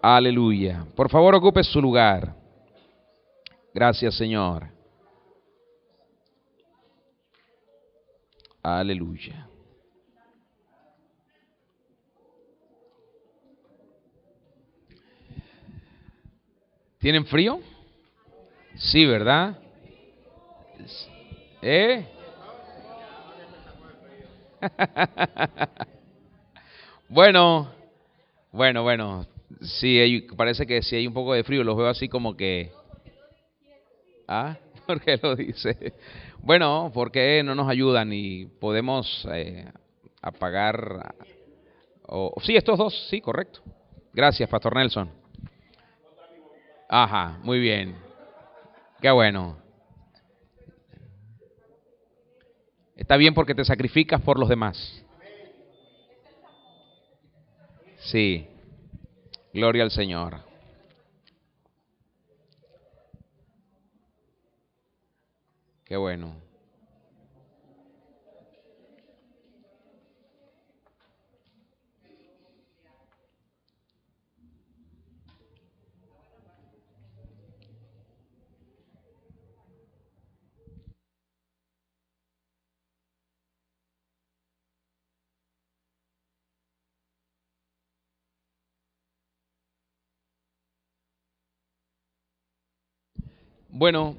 Aleluya. Por favor, ocupe su lugar. Gracias, Señor. Aleluya. ¿Tienen frío? Sí, ¿verdad? Bueno. Sí, parece que sí hay un poco de frío. Los veo así como que... ¿Ah? ¿Por qué lo dice? Bueno, porque no nos ayudan y podemos apagar... sí, estos dos, sí, correcto. Gracias, Pastor Nelson. Ajá, muy bien. Qué bueno. Está bien porque te sacrificas por los demás. Sí. Gloria al Señor. Qué bueno. Bueno,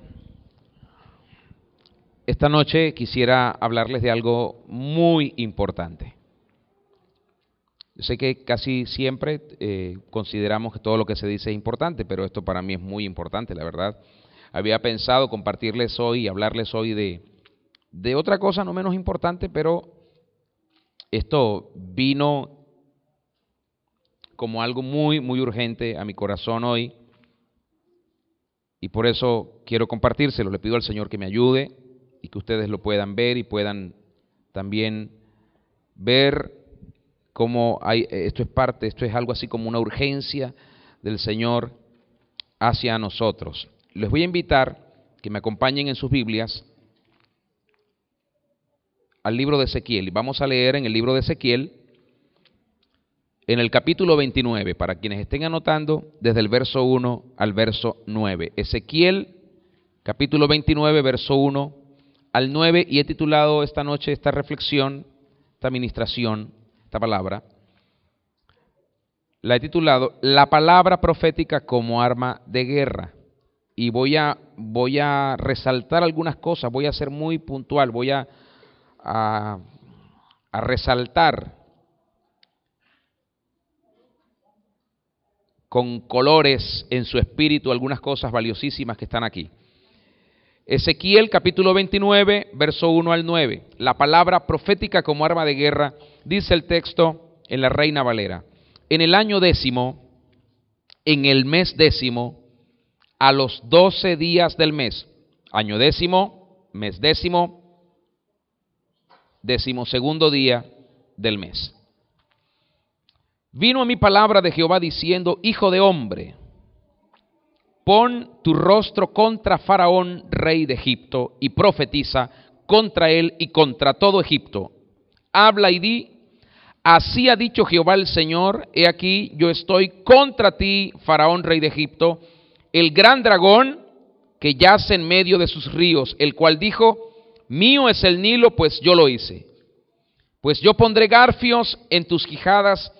esta noche quisiera hablarles de algo muy importante. Yo sé que casi siempre consideramos que todo lo que se dice es importante, pero esto para mí es muy importante, la verdad. Había pensado compartirles hoy, hablarles hoy de otra cosa no menos importante, pero esto vino como algo muy, muy urgente a mi corazón hoy y por eso quiero compartírselo. Le pido al Señor que me ayude y que ustedes lo puedan ver y puedan también ver cómo esto es algo así como una urgencia del Señor hacia nosotros. Les voy a invitar que me acompañen en sus Biblias al libro de Ezequiel. Y vamos a leer en el libro de Ezequiel, en el capítulo 29, para quienes estén anotando, desde el verso 1 al verso 9. Ezequiel, capítulo 29, verso 1 al 9, y he titulado esta noche esta reflexión, esta ministración, esta palabra, la he titulado La palabra profética como arma de guerra. Y voy a resaltar algunas cosas, voy a ser muy puntual, voy a resaltar con colores en su espíritu algunas cosas valiosísimas que están aquí. Ezequiel capítulo 29, verso 1 al 9. La palabra profética como arma de guerra, dice el texto en la Reina Valera. En el año 10º, en el mes 10º, a los 12 días del mes, año 10º, mes 10º, 12º día del mes. Vino a mí palabra de Jehová diciendo: Hijo de hombre, pon tu rostro contra Faraón, rey de Egipto, y profetiza contra él y contra todo Egipto. Habla y di: así ha dicho Jehová el Señor, he aquí yo estoy contra ti, Faraón, rey de Egipto, el gran dragón que yace en medio de sus ríos, el cual dijo: mío es el Nilo, pues yo lo hice. Pues yo pondré garfios en tus quijadas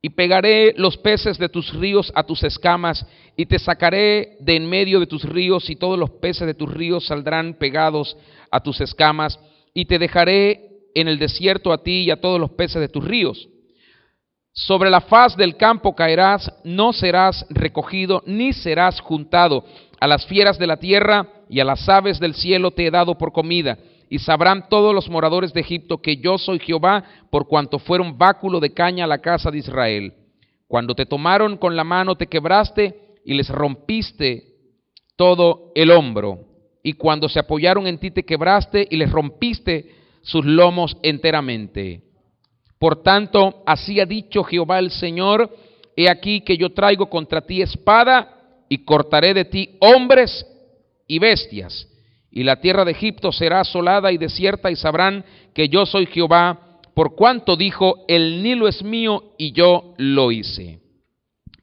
y pegaré los peces de tus ríos a tus escamas, y te sacaré de en medio de tus ríos, y todos los peces de tus ríos saldrán pegados a tus escamas, y te dejaré en el desierto a ti y a todos los peces de tus ríos. Sobre la faz del campo caerás, no serás recogido, ni serás juntado. A las fieras de la tierra y a las aves del cielo te he dado por comida. Y sabrán todos los moradores de Egipto que yo soy Jehová, por cuanto fueron báculo de caña a la casa de Israel. Cuando te tomaron con la mano te quebraste y les rompiste todo el hombro. Y cuando se apoyaron en ti te quebraste y les rompiste sus lomos enteramente. Por tanto, así ha dicho Jehová el Señor: he aquí que yo traigo contra ti espada y cortaré de ti hombres y bestias. Y la tierra de Egipto será asolada y desierta, y sabrán que yo soy Jehová, por cuanto dijo: el Nilo es mío y yo lo hice.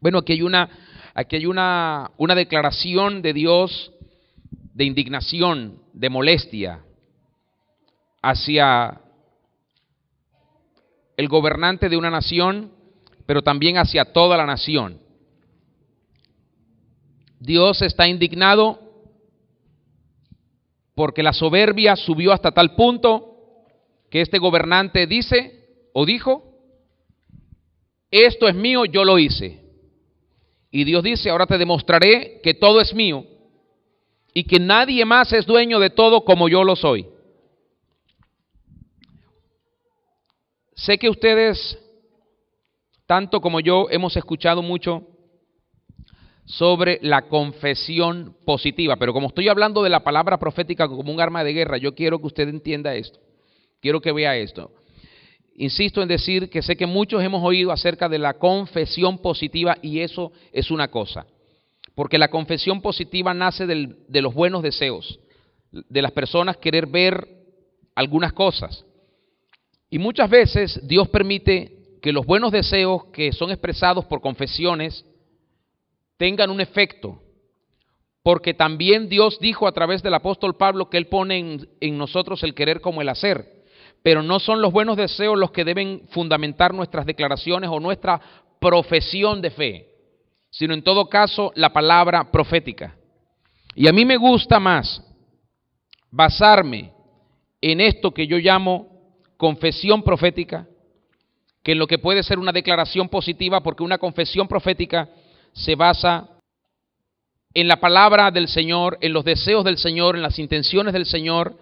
Bueno, aquí hay una declaración de Dios de indignación, de molestia hacia el gobernante de una nación, pero también hacia toda la nación. Dios está indignado porque la soberbia subió hasta tal punto que este gobernante dice o dijo: esto es mío, yo lo hice. Y Dios dice: ahora te demostraré que todo es mío y que nadie más es dueño de todo como yo lo soy. Sé que ustedes, tanto como yo, hemos escuchado mucho sobre la confesión positiva, pero como estoy hablando de la palabra profética como un arma de guerra, yo quiero que usted entienda esto, quiero que vea esto. Insisto en decir que sé que muchos hemos oído acerca de la confesión positiva, y eso es una cosa, porque la confesión positiva nace de los buenos deseos, de las personas querer ver algunas cosas. Y muchas veces Dios permite que los buenos deseos que son expresados por confesiones tengan un efecto, porque también Dios dijo a través del apóstol Pablo que Él pone en nosotros el querer como el hacer. Pero no son los buenos deseos los que deben fundamentar nuestras declaraciones o nuestra profesión de fe, sino en todo caso la palabra profética. Y a mí me gusta más basarme en esto que yo llamo confesión profética que en lo que puede ser una declaración positiva, porque una confesión profética se basa en la palabra del Señor, en los deseos del Señor, en las intenciones del Señor,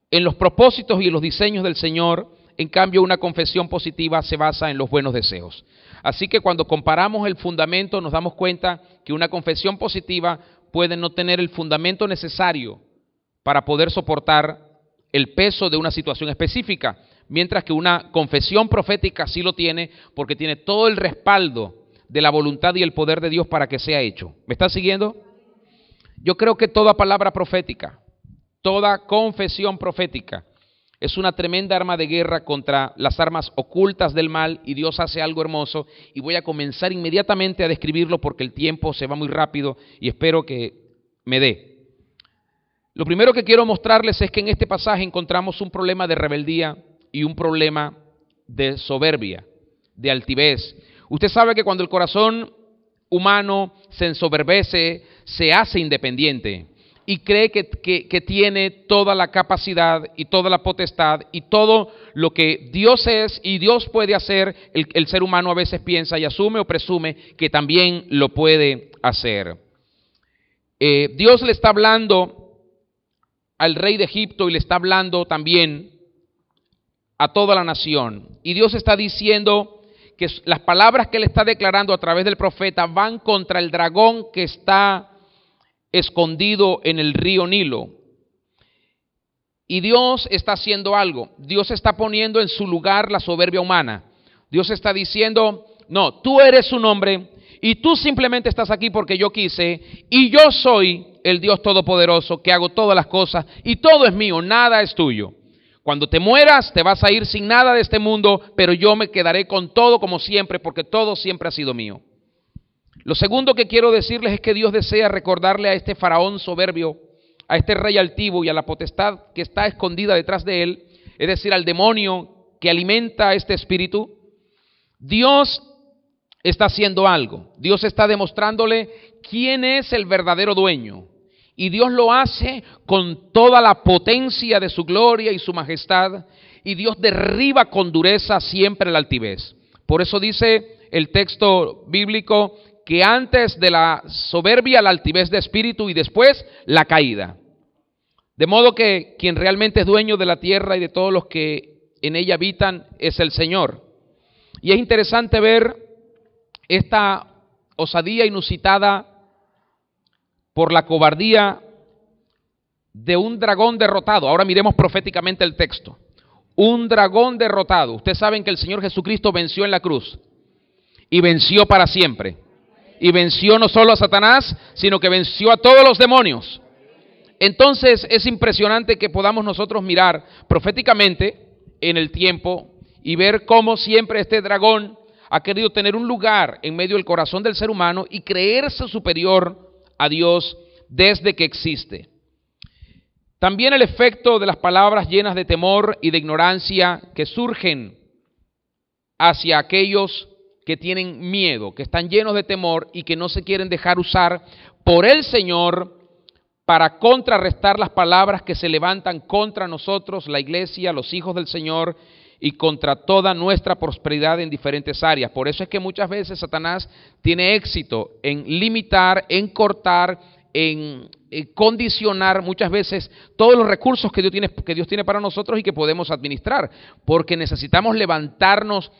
en los propósitos y en los diseños del Señor. En cambio, una confesión positiva se basa en los buenos deseos. Así que cuando comparamos el fundamento, nos damos cuenta que una confesión positiva puede no tener el fundamento necesario para poder soportar el peso de una situación específica, mientras que una confesión profética sí lo tiene, porque tiene todo el respaldo de la voluntad y el poder de Dios para que sea hecho. ¿Me está siguiendo? Yo creo que toda palabra profética, toda confesión profética es una tremenda arma de guerra contra las armas ocultas del mal, y Dios hace algo hermoso, y voy a comenzar inmediatamente a describirlo porque el tiempo se va muy rápido y espero que me dé. Lo primero que quiero mostrarles es que en este pasaje encontramos un problema de rebeldía y un problema de soberbia, de altivez. Usted sabe que cuando el corazón humano se ensoberbece, se hace independiente y cree que tiene toda la capacidad y toda la potestad y todo lo que Dios es y Dios puede hacer. El ser humano a veces piensa y asume o presume que también lo puede hacer. Dios le está hablando al rey de Egipto y le está hablando también a toda la nación. Y Dios está diciendo que las palabras que Él está declarando a través del profeta van contra el dragón que está escondido en el río Nilo. Y Dios está haciendo algo. Dios está poniendo en su lugar la soberbia humana. Dios está diciendo: no, tú eres un hombre y tú simplemente estás aquí porque yo quise, y yo soy el Dios Todopoderoso que hago todas las cosas y todo es mío, nada es tuyo. Cuando te mueras te vas a ir sin nada de este mundo, pero yo me quedaré con todo como siempre, porque todo siempre ha sido mío. Lo segundo que quiero decirles es que Dios desea recordarle a este faraón soberbio, a este rey altivo y a la potestad que está escondida detrás de él, es decir, al demonio que alimenta este espíritu. Dios está haciendo algo. Dios está demostrándole quién es el verdadero dueño. Y Dios lo hace con toda la potencia de su gloria y su majestad. Y Dios derriba con dureza siempre la altivez. Por eso dice el texto bíblico que antes de la soberbia la altivez de espíritu y después la caída. De modo que quien realmente es dueño de la tierra y de todos los que en ella habitan es el Señor. Y es interesante ver esta osadía inusitada por la cobardía de un dragón derrotado. Ahora miremos proféticamente el texto. Un dragón derrotado. Ustedes saben que el Señor Jesucristo venció en la cruz y venció para siempre. Y venció no solo a Satanás, sino que venció a todos los demonios. Entonces es impresionante que podamos nosotros mirar proféticamente en el tiempo y ver cómo siempre este dragón ha querido tener un lugar en medio del corazón del ser humano y creerse superior a Dios desde que existe. También el efecto de las palabras llenas de temor y de ignorancia que surgen hacia aquellos que tienen miedo, que están llenos de temor y que no se quieren dejar usar por el Señor para contrarrestar las palabras que se levantan contra nosotros, la iglesia, los hijos del Señor, y contra toda nuestra prosperidad en diferentes áreas. Por eso es que muchas veces Satanás tiene éxito en limitar, en cortar, en condicionar muchas veces todos los recursos que Dios tiene para nosotros y que podemos administrar, porque necesitamos levantarnos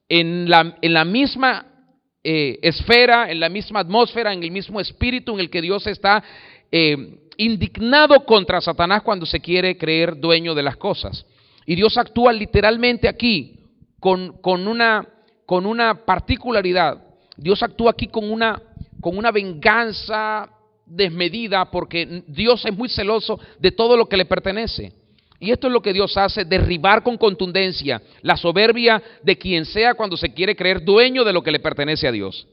en la misma esfera, en la misma atmósfera, en el mismo espíritu en el que Dios está indignado contra Satanás cuando se quiere creer dueño de las cosas. Y Dios actúa literalmente aquí con una particularidad. Dios actúa aquí con una venganza desmedida, porque Dios es muy celoso de todo lo que le pertenece. Y esto es lo que Dios hace: derribar con contundencia la soberbia de quien sea cuando se quiere creer dueño de lo que le pertenece a Dios.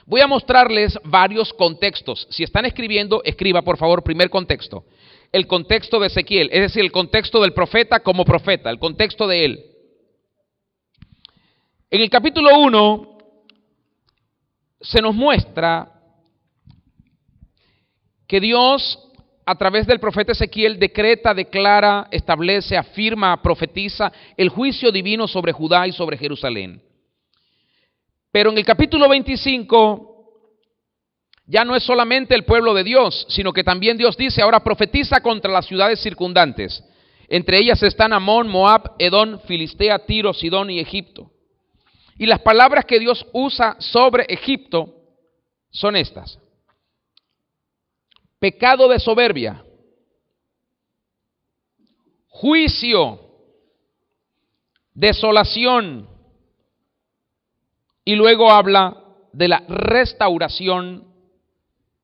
Voy a mostrarles varios contextos. Si están escribiendo, escriba por favor primer contexto. El contexto de Ezequiel, es decir, el contexto del profeta como profeta, el contexto de él. En el capítulo 1 se nos muestra que Dios, a través del profeta Ezequiel, decreta, declara, establece, afirma, profetiza el juicio divino sobre Judá y sobre Jerusalén. Pero en el capítulo 25 ya no es solamente el pueblo de Dios, sino que también Dios dice: ahora profetiza contra las ciudades circundantes. Entre ellas están Amón, Moab, Edom, Filistea, Tiro, Sidón y Egipto. Y las palabras que Dios usa sobre Egipto son estas: pecado de soberbia, juicio, desolación, y luego habla de la restauración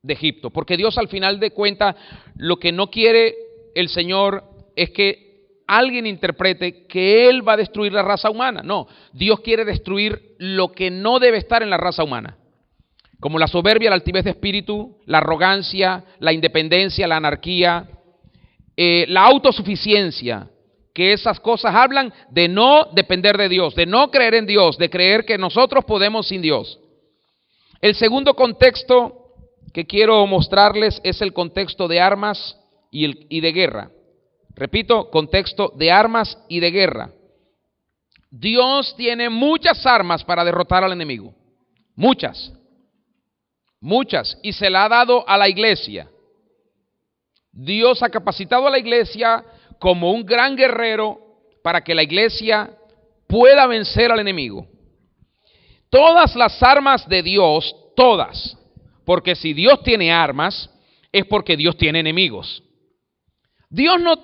de Egipto, porque Dios, al final de cuentas, lo que no quiere el Señor es que alguien interprete que Él va a destruir la raza humana. No, Dios quiere destruir lo que no debe estar en la raza humana, como la soberbia, la altivez de espíritu, la arrogancia, la independencia, la anarquía, la autosuficiencia, que esas cosas hablan de no depender de Dios, de no creer en Dios, de creer que nosotros podemos sin Dios. El segundo contexto que quiero mostrarles es el contexto de armas y de guerra. Repito, contexto de armas y de guerra. Dios tiene muchas armas para derrotar al enemigo. Muchas, y se la ha dado a la iglesia. Dios ha capacitado a la iglesia como un gran guerrero para que la iglesia pueda vencer al enemigo. Todas las armas de Dios, todas. Porque si Dios tiene armas, es porque Dios tiene enemigos. Dios no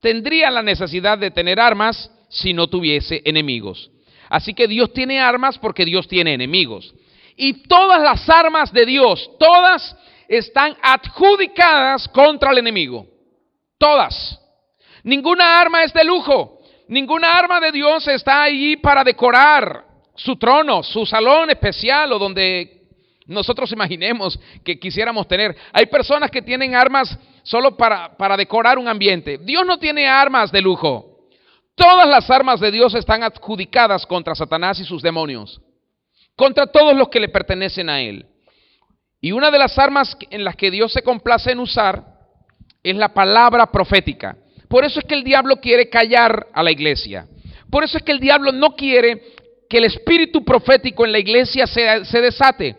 tendría la necesidad de tener armas si no tuviese enemigos. Así que Dios tiene armas porque Dios tiene enemigos. Y todas las armas de Dios, todas están adjudicadas contra el enemigo. Todas. Ninguna arma es de lujo. Ninguna arma de Dios está allí para decorar su trono, su salón especial o donde nosotros imaginemos que quisiéramos tener. Hay personas que tienen armas solo para decorar un ambiente. Dios no tiene armas de lujo. Todas las armas de Dios están adjudicadas contra Satanás y sus demonios, contra todos los que le pertenecen a él. Y una de las armas en las que Dios se complace en usar es la palabra profética. Por eso es que el diablo quiere callar a la iglesia. Por eso es que el diablo no quiere que el espíritu profético en la iglesia se desate.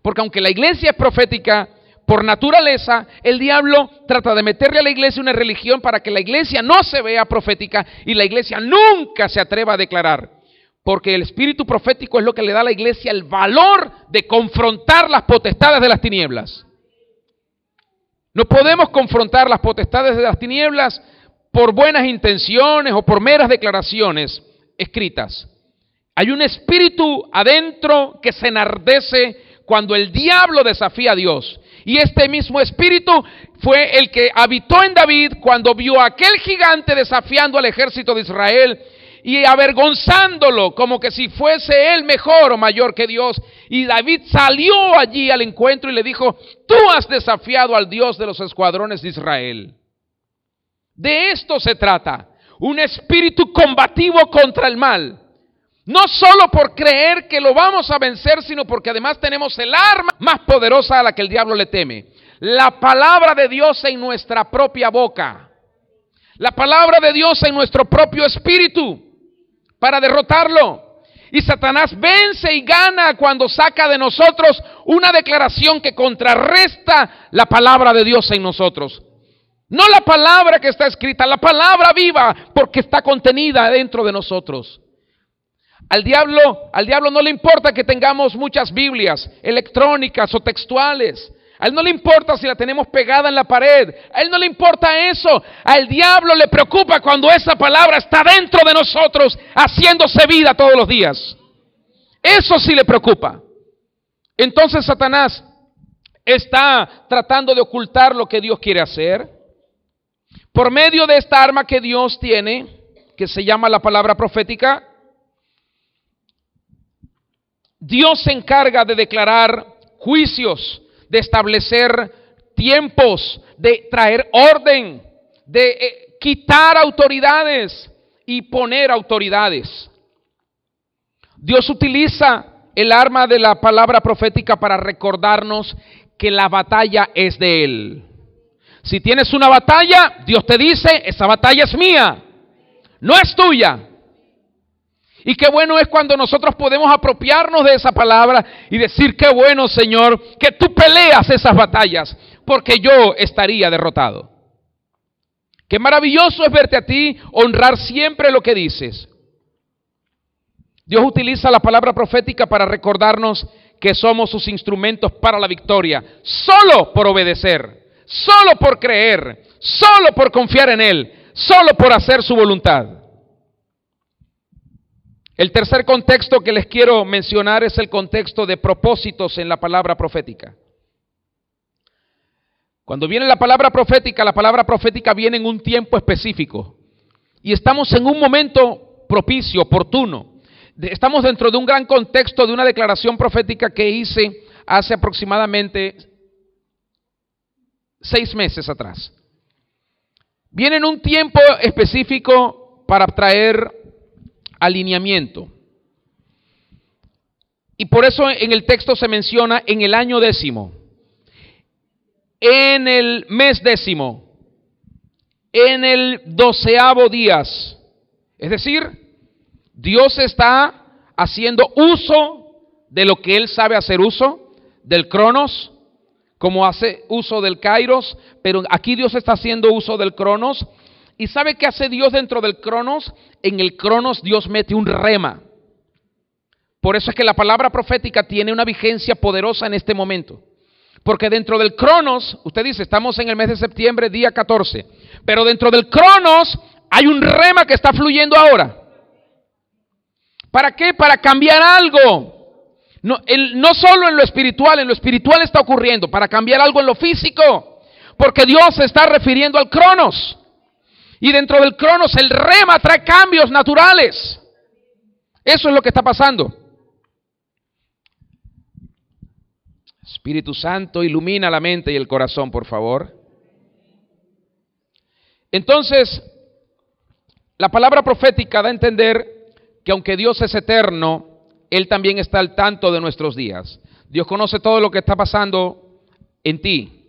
Porque aunque la iglesia es profética por naturaleza, el diablo trata de meterle a la iglesia una religión para que la iglesia no se vea profética y la iglesia nunca se atreva a declarar. Porque el espíritu profético es lo que le da a la iglesia el valor de confrontar las potestades de las tinieblas. No podemos confrontar las potestades de las tinieblas por buenas intenciones o por meras declaraciones escritas. Hay un espíritu adentro que se enardece cuando el diablo desafía a Dios. Y este mismo espíritu fue el que habitó en David cuando vio a aquel gigante desafiando al ejército de Israel. y avergonzándolo, como que si fuese él mejor o mayor que Dios. Y David salió allí al encuentro y le dijo: tú has desafiado al Dios de los escuadrones de Israel. De esto se trata, un espíritu combativo contra el mal. No solo por creer que lo vamos a vencer, sino porque además tenemos el arma más poderosa a la que el diablo le teme: la palabra de Dios en nuestra propia boca. La palabra de Dios en nuestro propio espíritu para derrotarlo. Y Satanás vence y gana cuando saca de nosotros una declaración que contrarresta la palabra de Dios en nosotros. No la palabra que está escrita, la palabra viva, porque está contenida dentro de nosotros. Al diablo no le importa que tengamos muchas Biblias electrónicas o textuales. A él no le importa si la tenemos pegada en la pared. A él no le importa eso. Al diablo le preocupa cuando esa palabra está dentro de nosotros, haciéndose vida todos los días. Eso sí le preocupa. Entonces Satanás está tratando de ocultar lo que Dios quiere hacer por medio de esta arma que Dios tiene, que se llama la palabra profética. Dios se encarga de declarar juicios, de establecer tiempos, de traer orden, de quitar autoridades y poner autoridades. Dios utiliza el arma de la palabra profética para recordarnos que la batalla es de Él. Si tienes una batalla, Dios te dice: esa batalla es mía, no es tuya. Y qué bueno es cuando nosotros podemos apropiarnos de esa palabra y decir: qué bueno, Señor, que tú peleas esas batallas, porque yo estaría derrotado. Qué maravilloso es verte a ti honrar siempre lo que dices. Dios utiliza la palabra profética para recordarnos que somos sus instrumentos para la victoria, solo por obedecer, solo por creer, solo por confiar en Él, solo por hacer su voluntad. El tercer contexto que les quiero mencionar es el contexto de propósitos en la palabra profética. Cuando viene la palabra profética viene en un tiempo específico. Y estamos en un momento propicio, oportuno. Estamos dentro de un gran contexto de una declaración profética que hice hace aproximadamente 6 meses atrás. Viene en un tiempo específico para traer alineamiento. Y por eso en el texto se menciona en el año 10º, en el mes 10º, en el 12º días. Es decir, Dios está haciendo uso de lo que Él sabe hacer uso, del Cronos, como hace uso del Kairos, pero aquí Dios está haciendo uso del Cronos. ¿Y sabe qué hace Dios dentro del Cronos? En el Cronos Dios mete un rema. Por eso es que la palabra profética tiene una vigencia poderosa en este momento. Porque dentro del Cronos, usted dice, estamos en el mes de septiembre, día 14. Pero dentro del Cronos hay un rema que está fluyendo ahora. ¿Para qué? Para cambiar algo. No solo en lo espiritual está ocurriendo. Para cambiar algo en lo físico. Porque Dios se está refiriendo al Cronos. Y dentro del Cronos el rema trae cambios naturales. Eso es lo que está pasando. Espíritu Santo, ilumina la mente y el corazón, por favor. Entonces, la palabra profética da a entender que aunque Dios es eterno, Él también está al tanto de nuestros días. Dios conoce todo lo que está pasando en ti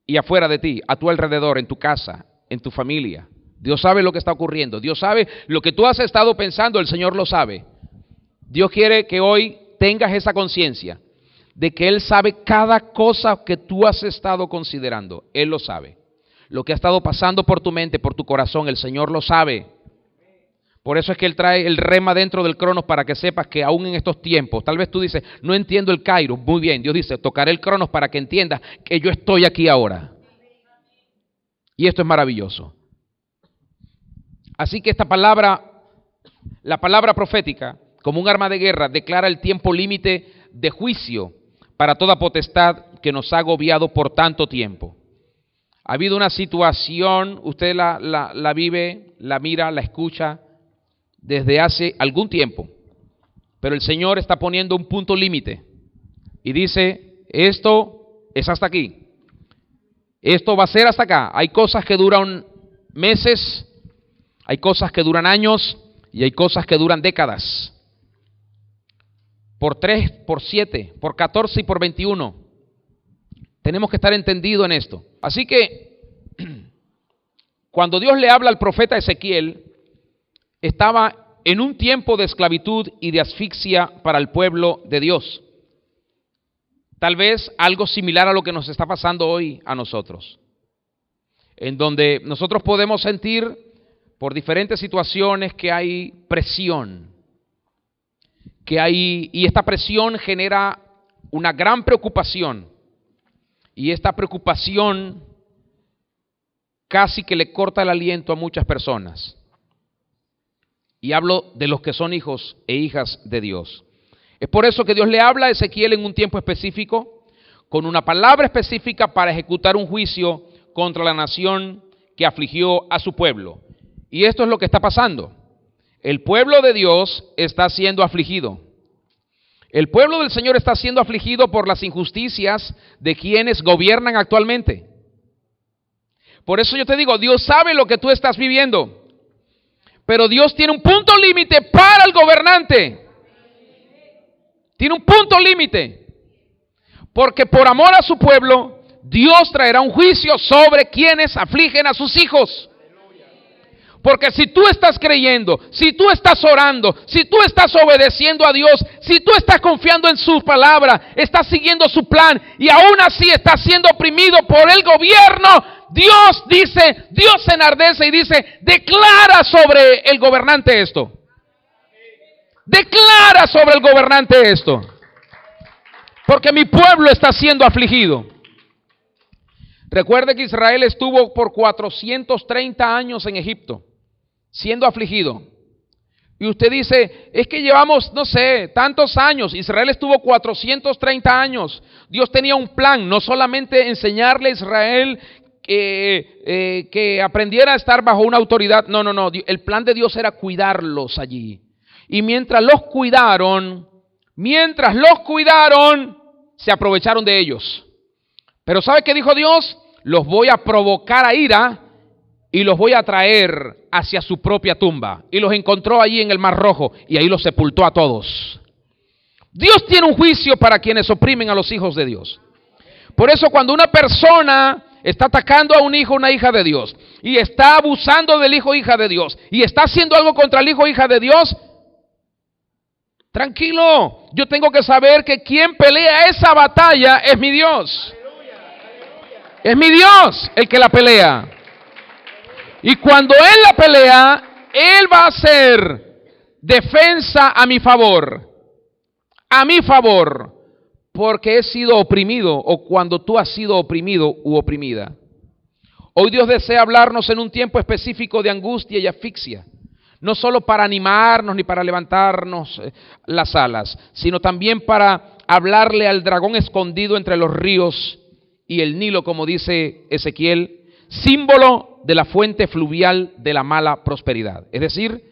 y afuera de ti, a tu alrededor, en tu casa, en tu familia. Dios sabe lo que está ocurriendo. Dios sabe lo que tú has estado pensando, el Señor lo sabe. Dios quiere que hoy tengas esa conciencia de que Él sabe cada cosa que tú has estado considerando. Él lo sabe. Lo que ha estado pasando por tu mente, por tu corazón, el Señor lo sabe. Por eso es que Él trae el rema dentro del Cronos para que sepas que aún en estos tiempos, tal vez tú dices, no entiendo el Kairos. Muy bien, Dios dice, tocaré el Cronos para que entiendas que yo estoy aquí ahora. Y esto es maravilloso. Así que esta palabra, la palabra profética, como un arma de guerra, declara el tiempo límite de juicio para toda potestad que nos ha agobiado por tanto tiempo. Ha habido una situación, usted la vive, la mira, la escucha, desde hace algún tiempo, pero el Señor está poniendo un punto límite y dice, esto es hasta aquí, esto va a ser hasta acá. Hay cosas que duran meses, hay cosas que duran años y hay cosas que duran décadas. Por 3, por 7, por 14 y por 21. Tenemos que estar entendidos en esto. Así que, cuando Dios le habla al profeta Ezequiel, estaba en un tiempo de esclavitud y de asfixia para el pueblo de Dios. Tal vez algo similar a lo que nos está pasando hoy a nosotros, en donde nosotros podemos sentir por diferentes situaciones que hay presión, y esta presión genera una gran preocupación, y esta preocupación casi que le corta el aliento a muchas personas. Y hablo de los que son hijos e hijas de Dios. Es por eso que Dios le habla a Ezequiel en un tiempo específico, con una palabra específica para ejecutar un juicio contra la nación que afligió a su pueblo. Y esto es lo que está pasando. El pueblo de Dios está siendo afligido. El pueblo del Señor está siendo afligido por las injusticias de quienes gobiernan actualmente. Por eso yo te digo, Dios sabe lo que tú estás viviendo, pero Dios tiene un punto límite para el gobernante. Tiene un punto límite, porque por amor a su pueblo, Dios traerá un juicio sobre quienes afligen a sus hijos. Porque si tú estás creyendo, si tú estás orando, si tú estás obedeciendo a Dios, si tú estás confiando en su palabra, estás siguiendo su plan y aún así estás siendo oprimido por el gobierno, Dios dice, Dios se enardece y dice, declara sobre el gobernante esto. Declara sobre el gobernante esto. Porque mi pueblo está siendo afligido. Recuerde que Israel estuvo por 430 años en Egipto, siendo afligido. Y usted dice, es que llevamos, no sé, tantos años. Israel estuvo 430 años. Dios tenía un plan, no solamente enseñarle a Israel que aprendiera a estar bajo una autoridad. No. El plan de Dios era cuidarlos allí. Y mientras los cuidaron, se aprovecharon de ellos. Pero ¿sabe qué dijo Dios? Los voy a provocar a ira y los voy a traer hacia su propia tumba. Y los encontró allí en el Mar Rojo y ahí los sepultó a todos. Dios tiene un juicio para quienes oprimen a los hijos de Dios. Por eso cuando una persona está atacando a un hijo o una hija de Dios y está abusando del hijo o hija de Dios y está haciendo algo contra el hijo o hija de Dios, tranquilo, yo tengo que saber que quien pelea esa batalla es mi Dios. Es mi Dios el que la pelea. Y cuando Él la pelea, Él va a hacer defensa a mi favor. A mi favor. Porque he sido oprimido o cuando tú has sido oprimido u oprimida. Hoy Dios desea hablarnos en un tiempo específico de angustia y asfixia. No solo para animarnos ni para levantarnos las alas, sino también para hablarle al dragón escondido entre los ríos y el Nilo, como dice Ezequiel, símbolo de la fuente fluvial de la mala prosperidad. Es decir,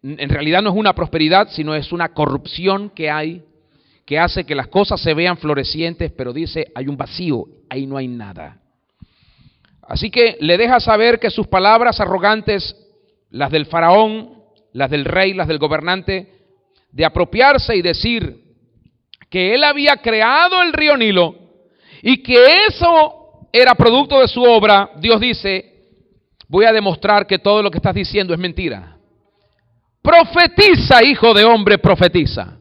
en realidad no es una prosperidad, sino es una corrupción que hay, que hace que las cosas se vean florecientes, pero dice, hay un vacío, ahí no hay nada. Así que le deja saber que sus palabras arrogantes, las del faraón, las del rey, las del gobernante, de apropiarse y decir que él había creado el río Nilo y que eso era producto de su obra, Dios dice, voy a demostrar que todo lo que estás diciendo es mentira. Profetiza, hijo de hombre, profetiza.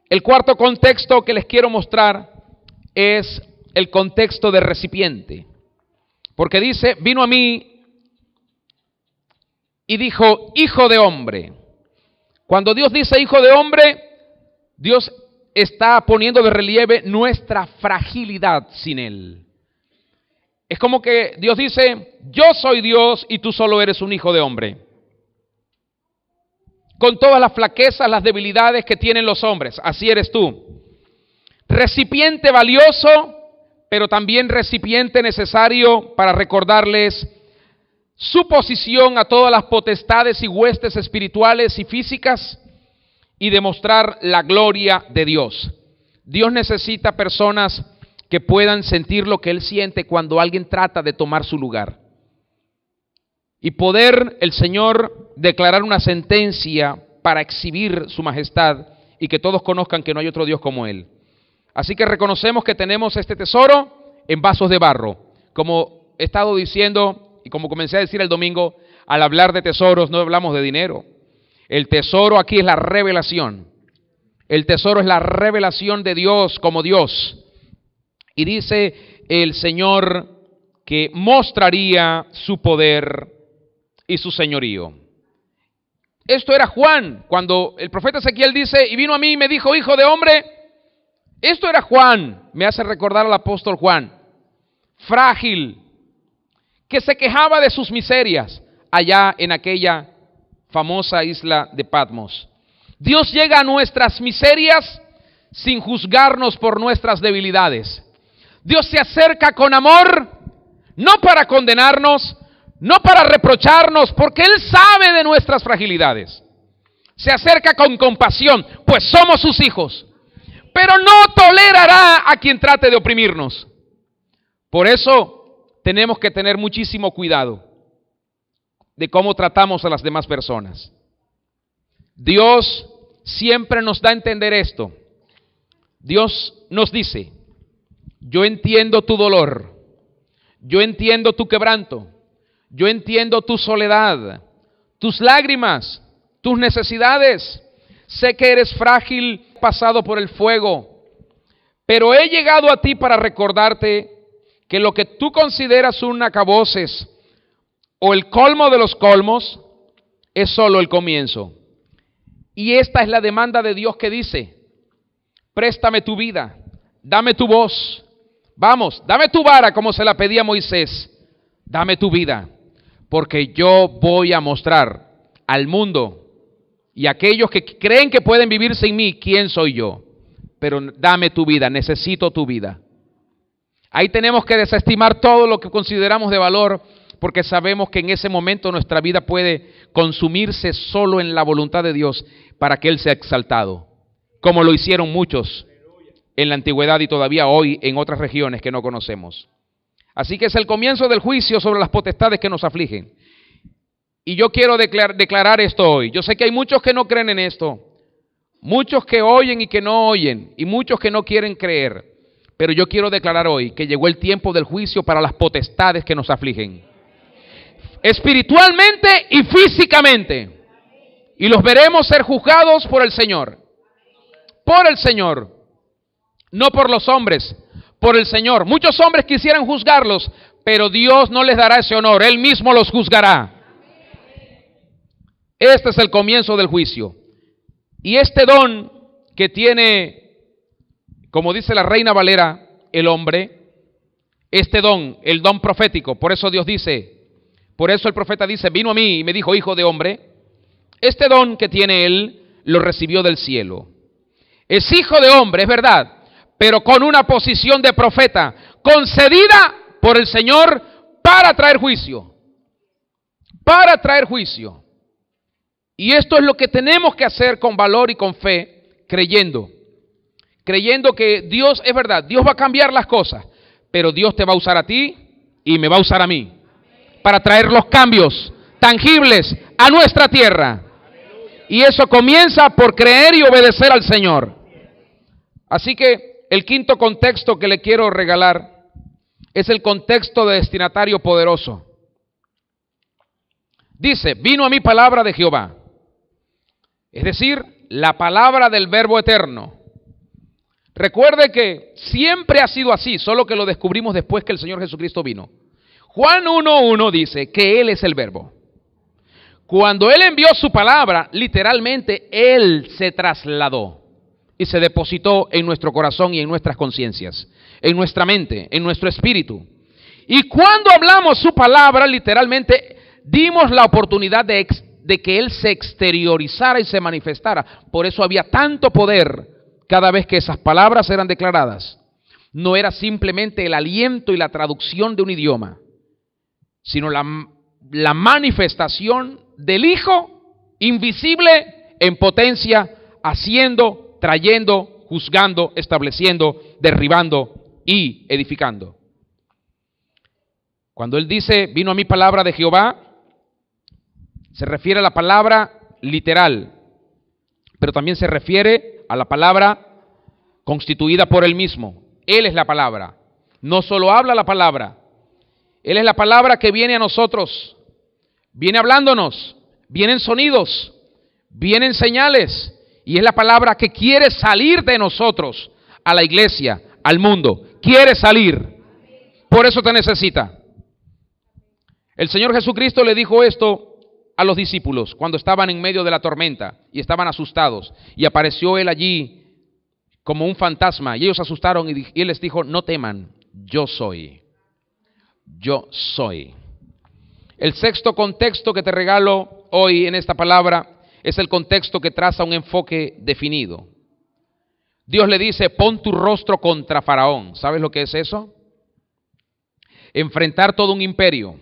El cuarto contexto que les quiero mostrar es el contexto de recipiente. Porque dice, vino a mí y dijo, hijo de hombre. Cuando Dios dice hijo de hombre, Dios está poniendo de relieve nuestra fragilidad sin Él. Es como que Dios dice, yo soy Dios y tú solo eres un hijo de hombre. Con todas las flaquezas, las debilidades que tienen los hombres, así eres tú. Recipiente valioso, pero también recipiente necesario para recordarles su posición a todas las potestades y huestes espirituales y físicas y demostrar la gloria de Dios. Dios necesita personas que puedan sentir lo que Él siente cuando alguien trata de tomar su lugar. Y poder el Señor declarar una sentencia para exhibir su majestad y que todos conozcan que no hay otro Dios como Él. Así que reconocemos que tenemos este tesoro en vasos de barro. Como he estado diciendo y como comencé a decir el domingo, al hablar de tesoros no hablamos de dinero. El tesoro aquí es la revelación. El tesoro es la revelación de Dios como Dios. Y dice el Señor que mostraría su poder y su señorío. Esto era Juan, cuando el profeta Ezequiel dice, y vino a mí y me dijo, hijo de hombre. Esto era Juan, me hace recordar al apóstol Juan, frágil, que se quejaba de sus miserias allá en aquella famosa isla de Patmos. Dios llega a nuestras miserias sin juzgarnos por nuestras debilidades. Dios se acerca con amor, no para condenarnos, no para reprocharnos, porque Él sabe de nuestras fragilidades. Se acerca con compasión, pues somos sus hijos, pero no tolerará a quien trate de oprimirnos. Por eso tenemos que tener muchísimo cuidado de cómo tratamos a las demás personas. Dios siempre nos da a entender esto. Dios nos dice, yo entiendo tu dolor, yo entiendo tu quebranto, yo entiendo tu soledad, tus lágrimas, tus necesidades. Sé que eres frágil, pasado por el fuego, pero he llegado a ti para recordarte que lo que tú consideras un acaboses o el colmo de los colmos es solo el comienzo. Y esta es la demanda de Dios que dice, préstame tu vida, dame tu voz, vamos, dame tu vara como se la pedía Moisés, dame tu vida, porque yo voy a mostrar al mundo y a aquellos que creen que pueden vivir sin mí, quién soy yo. Pero dame tu vida, necesito tu vida. Ahí tenemos que desestimar todo lo que consideramos de valor, porque sabemos que en ese momento nuestra vida puede consumirse solo en la voluntad de Dios para que Él sea exaltado, como lo hicieron muchos en la antigüedad y todavía hoy en otras regiones que no conocemos. Así que es el comienzo del juicio sobre las potestades que nos afligen. Y yo quiero declarar esto hoy. Yo sé que hay muchos que no creen en esto, muchos que oyen y que no oyen, y muchos que no quieren creer. Pero yo quiero declarar hoy que llegó el tiempo del juicio para las potestades que nos afligen, espiritualmente y físicamente. Y los veremos ser juzgados por el Señor. Por el Señor. No por los hombres, por el Señor. Muchos hombres quisieran juzgarlos, pero Dios no les dará ese honor. Él mismo los juzgará. Este es el comienzo del juicio. Y este don que tiene, como dice la Reina Valera, el hombre, este don, el don profético, por eso Dios dice, por eso el profeta dice, vino a mí y me dijo, hijo de hombre, este don que tiene él, lo recibió del cielo. Es hijo de hombre, es verdad, pero con una posición de profeta, concedida por el Señor para traer juicio. Para traer juicio. Y esto es lo que tenemos que hacer con valor y con fe, creyendo que Dios es verdad, Dios va a cambiar las cosas, pero Dios te va a usar a ti y me va a usar a mí para traer los cambios tangibles a nuestra tierra. Y eso comienza por creer y obedecer al Señor. Así que el quinto contexto que le quiero regalar es el contexto de destinatario poderoso. Dice, vino a mí palabra de Jehová. Es decir, la palabra del Verbo eterno. Recuerde que siempre ha sido así, solo que lo descubrimos después que el Señor Jesucristo vino. Juan 1:1 dice que Él es el Verbo. Cuando Él envió su palabra, literalmente Él se trasladó y se depositó en nuestro corazón y en nuestras conciencias, en nuestra mente, en nuestro espíritu. Y cuando hablamos su palabra, literalmente dimos la oportunidad de que Él se exteriorizara y se manifestara. Por eso había tanto poder cada vez que esas palabras eran declaradas. No era simplemente el aliento y la traducción de un idioma, sino la manifestación del Hijo invisible en potencia, haciendo, trayendo, juzgando, estableciendo, derribando y edificando. Cuando él dice, vino a mí palabra de Jehová, se refiere a la palabra literal, pero también se refiere a la palabra constituida por él mismo. Él es la palabra. No solo habla la palabra, él es la palabra que viene a nosotros, viene hablándonos, vienen sonidos, vienen señales, y es la palabra que quiere salir de nosotros a la iglesia, al mundo. Quiere salir, por eso te necesita. El Señor Jesucristo le dijo esto a los discípulos cuando estaban en medio de la tormenta y estaban asustados, y apareció él allí como un fantasma, y ellos se asustaron, y él les dijo, no teman, yo soy. Yo soy. El sexto contexto que te regalo hoy en esta palabra es el contexto que traza un enfoque definido. Dios le dice, pon tu rostro contra Faraón. ¿Sabes lo que es eso? Enfrentar todo un imperio,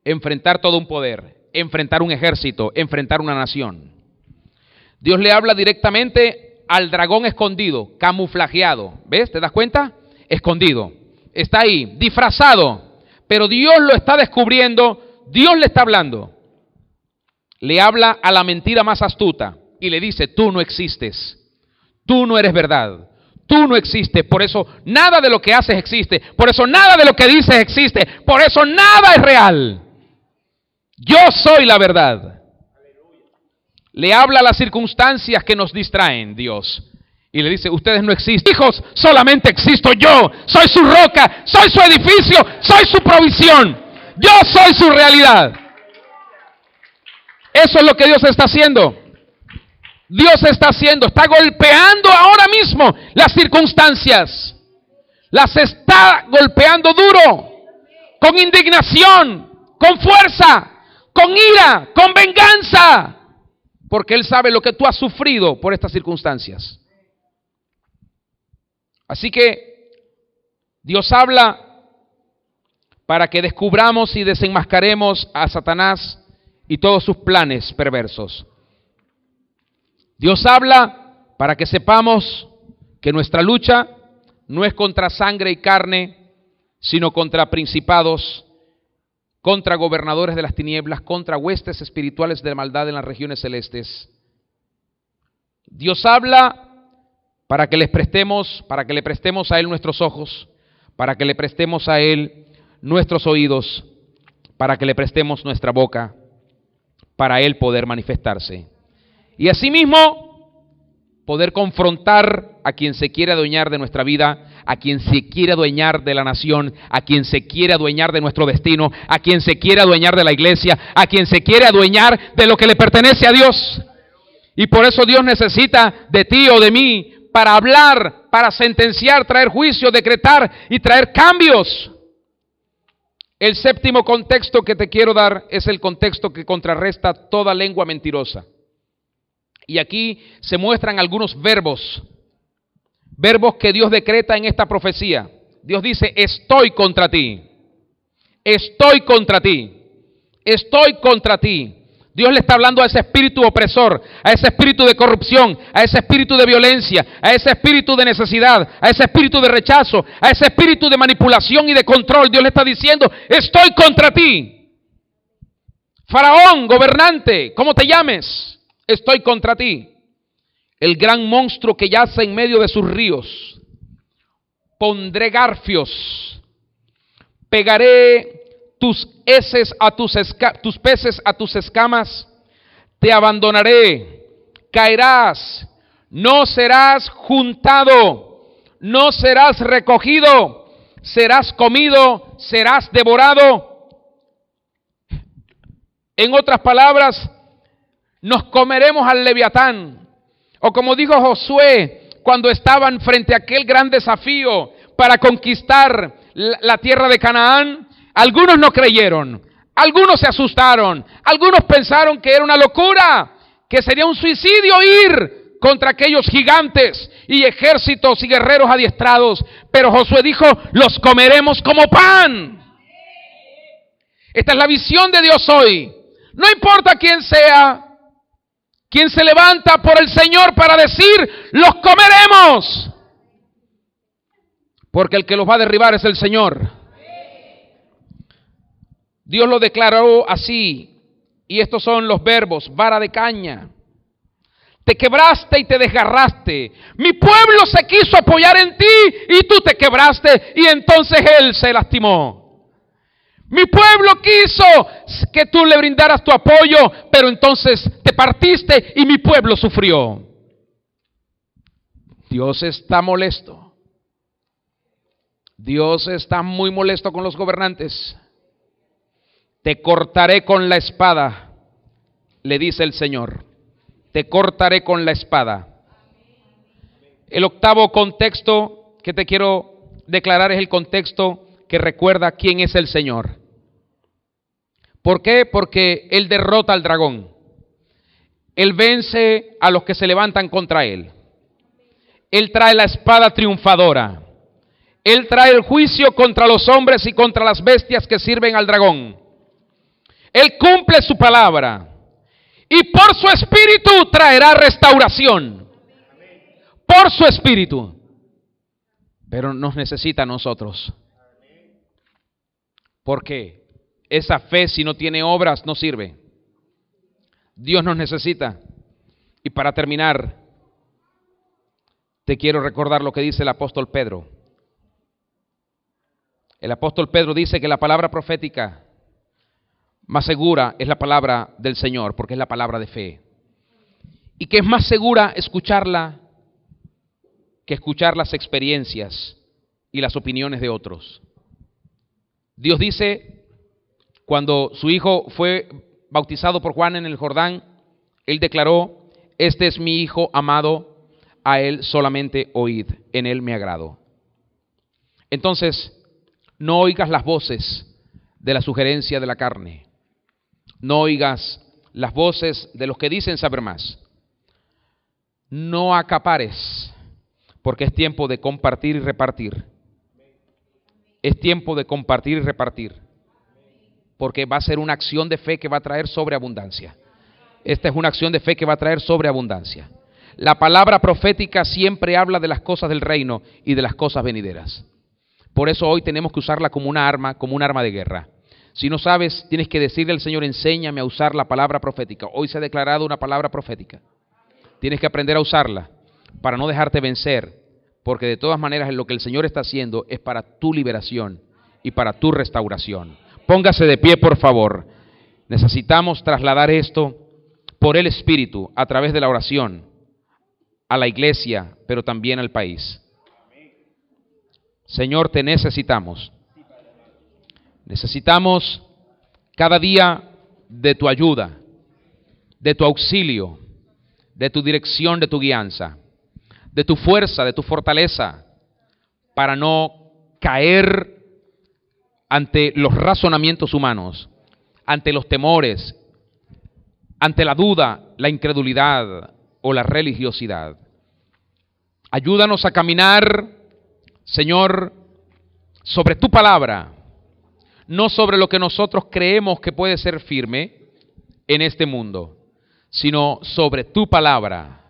enfrentar todo un poder, enfrentar un ejército, enfrentar una nación. Dios le habla directamente al dragón escondido, camuflajeado. ¿Ves? ¿Te das cuenta? Escondido. Está ahí, disfrazado, pero Dios lo está descubriendo, Dios le está hablando. Le habla a la mentira más astuta y le dice, tú no existes, tú no eres verdad, tú no existes, por eso nada de lo que haces existe, por eso nada de lo que dices existe, por eso nada es real. Yo soy la verdad. Le habla a las circunstancias que nos distraen, Dios. Y le dice, ustedes no existen. Hijos, solamente existo yo. Soy su roca, soy su edificio, soy su provisión. Yo soy su realidad. Eso es lo que Dios está haciendo. Dios está haciendo, está golpeando ahora mismo las circunstancias. Las está golpeando duro, con indignación, con fuerza, con ira, con venganza. Porque Él sabe lo que tú has sufrido por estas circunstancias. Así que Dios habla para que descubramos y desenmascaremos a Satanás y todos sus planes perversos. Dios habla para que sepamos que nuestra lucha no es contra sangre y carne, sino contra principados, contra gobernadores de las tinieblas, contra huestes espirituales de maldad en las regiones celestes. Dios habla para que le prestemos a Él nuestros ojos, para que le prestemos a Él nuestros oídos, para que le prestemos nuestra boca, para Él poder manifestarse. Y asimismo, poder confrontar a quien se quiere adueñar de nuestra vida, a quien se quiere adueñar de la nación, a quien se quiere adueñar de nuestro destino, a quien se quiere adueñar de la iglesia, a quien se quiere adueñar de lo que le pertenece a Dios. Y por eso Dios necesita de ti o de mí para hablar, para sentenciar, traer juicio, decretar y traer cambios. El séptimo contexto que te quiero dar es el contexto que contrarresta toda lengua mentirosa. Y aquí se muestran algunos verbos que Dios decreta en esta profecía. Dios dice, estoy contra ti, estoy contra ti, estoy contra ti. Dios le está hablando a ese espíritu opresor, a ese espíritu de corrupción, a ese espíritu de violencia, a ese espíritu de necesidad, a ese espíritu de rechazo, a ese espíritu de manipulación y de control. Dios le está diciendo, estoy contra ti. Faraón, gobernante, ¿cómo te llames? Estoy contra ti. El gran monstruo que yace en medio de sus ríos. Pondré garfios. Pegaré tus heces a tus peces a tus escamas. Te abandonaré. Caerás. No serás juntado. No serás recogido. Serás comido. Serás devorado. En otras palabras, nos comeremos al Leviatán. O como dijo Josué cuando estaban frente a aquel gran desafío para conquistar la tierra de Canaán, algunos no creyeron, algunos se asustaron, algunos pensaron que era una locura, que sería un suicidio ir contra aquellos gigantes y ejércitos y guerreros adiestrados. Pero Josué dijo, los comeremos como pan. Esta es la visión de Dios hoy. No importa quién sea, quien se levanta por el Señor para decir, los comeremos. Porque el que los va a derribar es el Señor. Dios lo declaró así. Y estos son los verbos: vara de caña. Te quebraste y te desgarraste. Mi pueblo se quiso apoyar en ti y tú te quebraste y entonces él se lastimó. Mi pueblo quiso que tú le brindaras tu apoyo, pero entonces te partiste y mi pueblo sufrió. Dios está molesto. Dios está muy molesto con los gobernantes. Te cortaré con la espada, le dice el Señor. Te cortaré con la espada. El octavo contexto que te quiero declarar es el contexto que recuerda quién es el Señor. ¿Por qué? Porque Él derrota al dragón. Él vence a los que se levantan contra Él. Él trae la espada triunfadora. Él trae el juicio contra los hombres y contra las bestias que sirven al dragón. Él cumple su palabra. Y por su espíritu traerá restauración. Por su espíritu. Pero nos necesita a nosotros. ¿Por qué? Esa fe, si no tiene obras, no sirve. Dios nos necesita. Y para terminar, te quiero recordar lo que dice el apóstol Pedro. El apóstol Pedro dice que la palabra profética más segura es la palabra del Señor, porque es la palabra de fe. Y que es más segura escucharla que escuchar las experiencias y las opiniones de otros. Dios dice, cuando su hijo fue bautizado por Juan en el Jordán, Él declaró, este es mi hijo amado, a Él solamente oíd, en Él me agrado. Entonces, no oigas las voces de la sugerencia de la carne. No oigas las voces de los que dicen saber más. No acapares, porque es tiempo de compartir y repartir. Es tiempo de compartir y repartir. Porque va a ser una acción de fe que va a traer sobreabundancia. Esta es una acción de fe que va a traer sobreabundancia. La palabra profética siempre habla de las cosas del reino y de las cosas venideras. Por eso hoy tenemos que usarla como un arma de guerra. Si no sabes, tienes que decirle al Señor, enséñame a usar la palabra profética. Hoy se ha declarado una palabra profética. Tienes que aprender a usarla para no dejarte vencer, porque de todas maneras lo que el Señor está haciendo es para tu liberación y para tu restauración. Póngase de pie, por favor. Necesitamos trasladar esto por el Espíritu a través de la oración a la iglesia, pero también al país. Señor, te necesitamos. Necesitamos cada día de tu ayuda, de tu auxilio, de tu dirección, de tu guianza, de tu fuerza, de tu fortaleza, para no caer ante los razonamientos humanos, ante los temores, ante la duda, la incredulidad o la religiosidad. Ayúdanos a caminar, Señor, sobre tu palabra, no sobre lo que nosotros creemos que puede ser firme en este mundo, sino sobre tu palabra,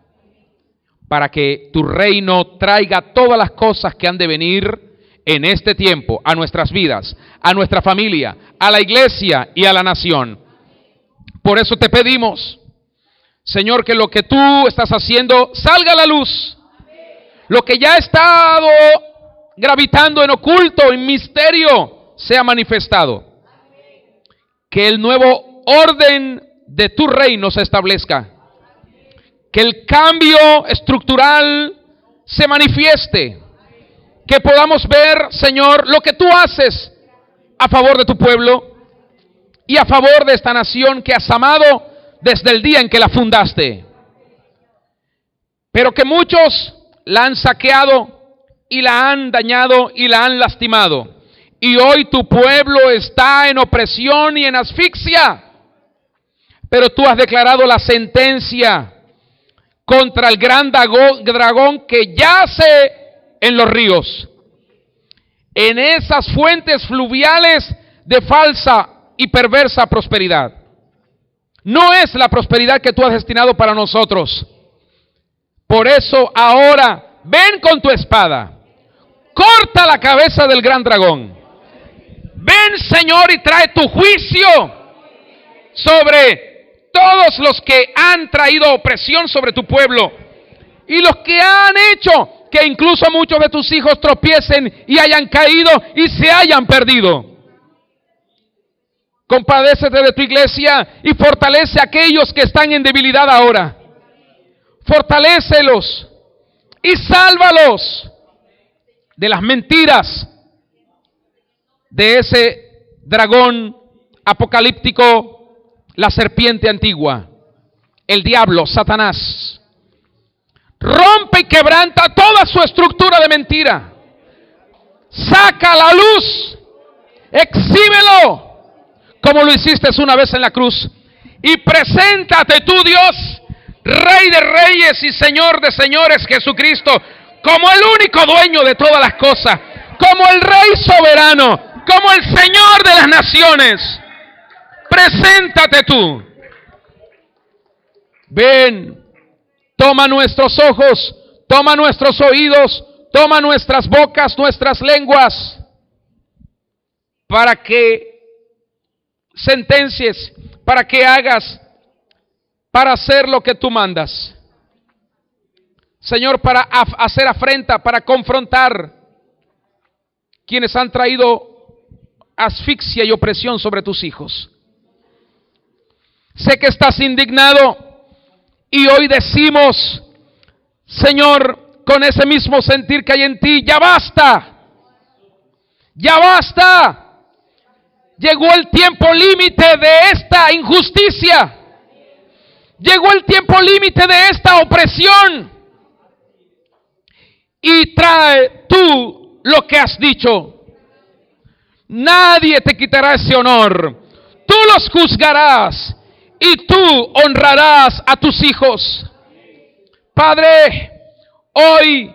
para que tu reino traiga todas las cosas que han de venir en este tiempo a nuestras vidas, a nuestra familia, a la iglesia y a la nación. Por eso te pedimos, Señor, que lo que tú estás haciendo salga a la luz. Lo que ya ha estado gravitando en oculto, en misterio, sea manifestado. Que el nuevo orden de tu reino se establezca. Que el cambio estructural se manifieste. Que podamos ver, Señor, lo que tú haces a favor de tu pueblo y a favor de esta nación que has amado desde el día en que la fundaste. Pero que muchos la han saqueado y la han dañado y la han lastimado. Y hoy tu pueblo está en opresión y en asfixia. Pero tú has declarado la sentencia contra el gran dragón que yace en los ríos, en esas fuentes fluviales de falsa y perversa prosperidad. No es la prosperidad que tú has destinado para nosotros. Por eso ahora ven con tu espada, corta la cabeza del gran dragón. Ven, Señor, y trae tu juicio sobre todos los que han traído opresión sobre tu pueblo y los que han hecho que incluso muchos de tus hijos tropiecen y hayan caído y se hayan perdido. Compadécete de tu iglesia y fortalece a aquellos que están en debilidad ahora. Fortalécelos y sálvalos de las mentiras de ese dragón apocalíptico, la serpiente antigua, el diablo, Satanás. Rompe y quebranta toda su estructura de mentira. Saca a la luz, exhíbelo, como lo hiciste una vez en la cruz, y preséntate tú, Dios, Rey de reyes y Señor de señores, Jesucristo, como el único dueño de todas las cosas, como el Rey soberano, como el Señor de las naciones. Preséntate tú. Ven, toma nuestros ojos, toma nuestros oídos, toma nuestras bocas, nuestras lenguas, para que sentencies, para que hagas, para hacer lo que tú mandas. Señor, para hacer afrenta, para confrontar quienes han traído asfixia y opresión sobre tus hijos. Sé que estás indignado y hoy decimos, Señor, con ese mismo sentir que hay en ti, ya basta, ya basta. Llegó el tiempo límite de esta injusticia. Llegó el tiempo límite de esta opresión. Y trae tú lo que has dicho. Nadie te quitará ese honor. Tú los juzgarás y tú honrarás a tus hijos. Padre, hoy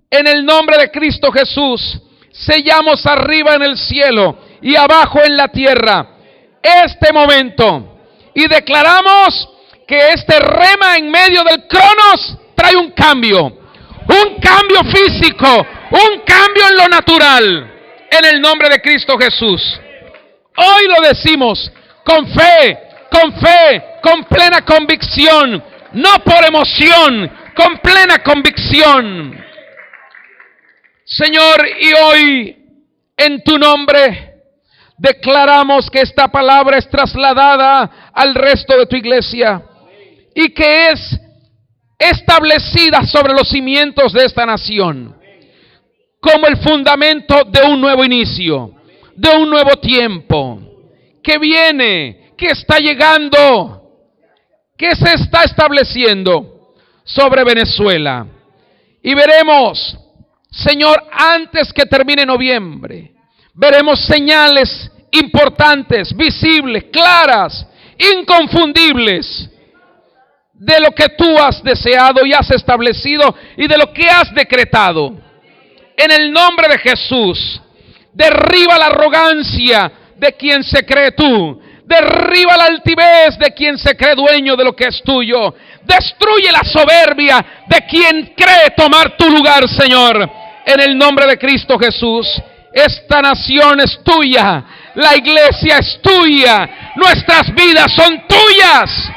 en el nombre de Cristo Jesús, sellamos arriba en el cielo y abajo en la tierra este momento y declaramos que este rema en medio del cronos trae un cambio físico, un cambio en lo natural, en el nombre de Cristo Jesús. Hoy lo decimos con fe, con plena convicción, no por emoción, con plena convicción. Señor, y hoy en tu nombre declaramos que esta palabra es trasladada al resto de tu iglesia y que es establecida sobre los cimientos de esta nación como el fundamento de un nuevo inicio, de un nuevo tiempo que viene, que está llegando, que se está estableciendo sobre Venezuela. Y veremos, Señor, antes que termine noviembre, veremos señales importantes, visibles, claras, inconfundibles, de lo que tú has deseado y has establecido y de lo que has decretado. En el nombre de Jesús, derriba la arrogancia de quien se cree tú. Derriba la altivez de quien se cree dueño de lo que es tuyo. Destruye la soberbia de quien cree tomar tu lugar, Señor. En el nombre de Cristo Jesús, esta nación es tuya. La iglesia es tuya. Nuestras vidas son tuyas.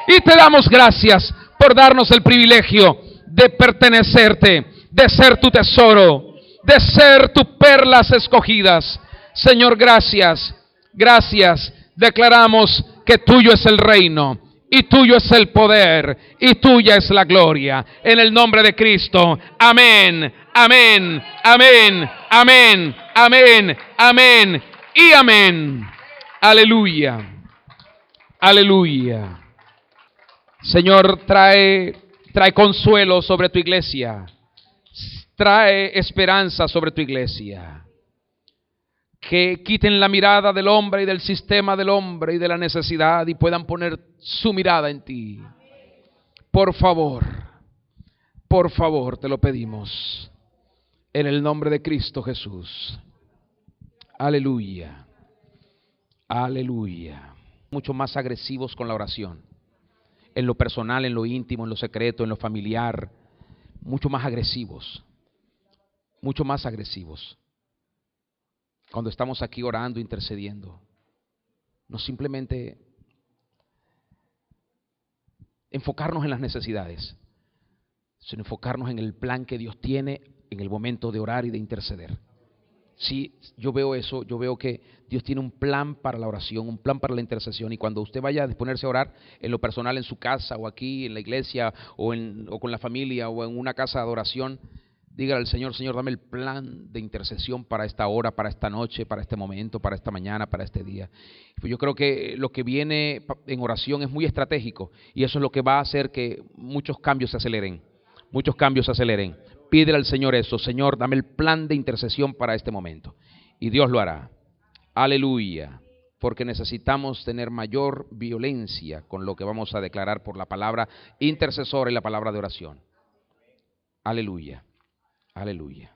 Y te damos gracias por darnos el privilegio de pertenecerte, de ser tu tesoro, de ser tus perlas escogidas. Señor, gracias, gracias. Declaramos que tuyo es el reino, y tuyo es el poder, y tuya es la gloria. En el nombre de Cristo. Amén, amén, amén, amén, amén, amén y amén. Aleluya, aleluya. Señor, trae consuelo sobre tu iglesia. Trae esperanza sobre tu iglesia. Que quiten la mirada del hombre y del sistema del hombre y de la necesidad y puedan poner su mirada en ti. Por favor, te lo pedimos. En el nombre de Cristo Jesús. Aleluya. Aleluya. Mucho más agresivos con la oración. En lo personal, en lo íntimo, en lo secreto, en lo familiar. Mucho más agresivos. Mucho más agresivos. Cuando estamos aquí orando, intercediendo. No simplemente enfocarnos en las necesidades, sino enfocarnos en el plan que Dios tiene en el momento de orar y de interceder. Sí, yo veo eso, yo veo que Dios tiene un plan para la oración, un plan para la intercesión, y cuando usted vaya a disponerse a orar en lo personal, en su casa o aquí en la iglesia o con la familia o en una casa de adoración, dígale al Señor: Señor, dame el plan de intercesión para esta hora, para esta noche, para este momento, para esta mañana, para este día. Pues yo creo que lo que viene en oración es muy estratégico, y eso es lo que va a hacer que muchos cambios se aceleren. Muchos cambios se aceleren. Pídele al Señor eso: Señor, dame el plan de intercesión para este momento. Y Dios lo hará. Aleluya. Porque necesitamos tener mayor violencia con lo que vamos a declarar por la palabra intercesora y la palabra de oración. Aleluya. Aleluya.